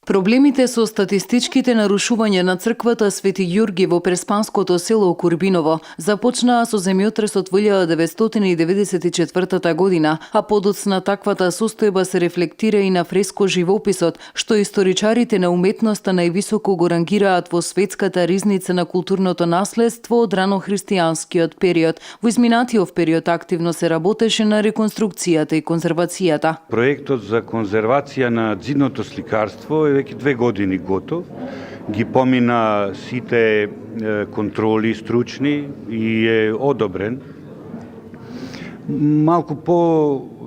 Проблемите со статистичките нарушувања на црквата Свети Ѓурги во преспанското село Курбиново започнаа со земјотресот во 1994 година, а подоцна таквата состојба се рефлектира и на фреско живописот, што историчарите на уметноста највисоко го рангираат во светската ризница на културното наследство од ранохристијанскиот период. Во изминатиот период активно се работеше на реконструкцијата и конзервацијата. Проектот за конзервација на ѕидното сликарство е веќе 2 години готов. Ги помина сите контроли стручни и е одобрен. Малку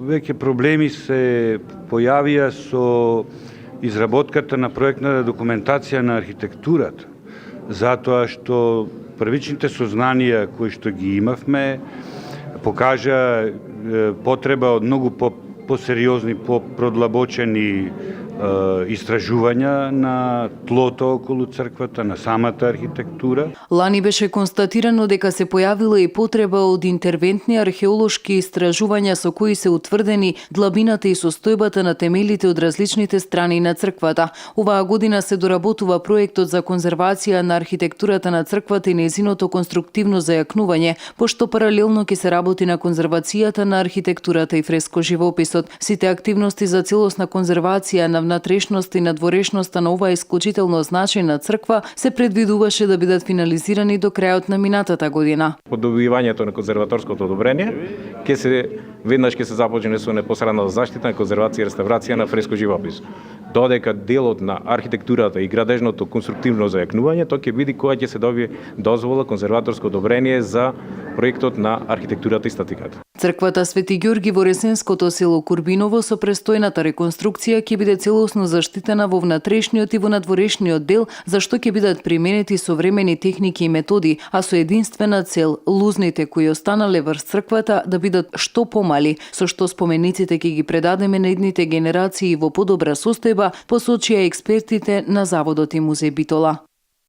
веќе проблеми се појавија со изработката на проектна документација на архитектурата, затоа што првичните сознанија кои што ги имавме покажа потреба од многу посериозни, продлабочени истражувања на тлото околу црквата, на самата архитектура. Лани беше констатирано дека се појавила и потреба од интервентни археолошки истражувања со кои се утврдени длабината и состојбата на темелите од различните страни на црквата. Оваа година се доработува проектот за конзервација на архитектурата на црквата и нејзиното конструктивно зајакнување, пошто паралелно ќе се работи на конзервацијата на архитектурата и фреско живописот. Сите активности за целосна конзервација на внатрешност и надворешноста на оваа исклучително значајна црква се предвидуваше да бидат финализирани до крајот на минатата година. По добивањето на конзерваторското одобрение, веднаш ќе се започне со непосредна заштита, конзервација и реставрација на фреско живопис. Додека делот на архитектурата и градежното конструктивно зајакнување, тоа ќе биде кога ќе се добие дозвола конзерваторско одобрение за проектот на архитектурата и статиката. Црквата Свети Ѓурги во ресенското село Курбиново со престојната реконструкција ќе биде целосно заштитена во внатрешниот и во надворешниот дел, за што ќе бидат применети современи техники и методи, а со единствена цел лузните кои останале врз црквата да бидат што помали, со што спомениците ќе ги предадеме на идните генерации во подобра состојба, посочија експертите на Заводот и музеј Битола.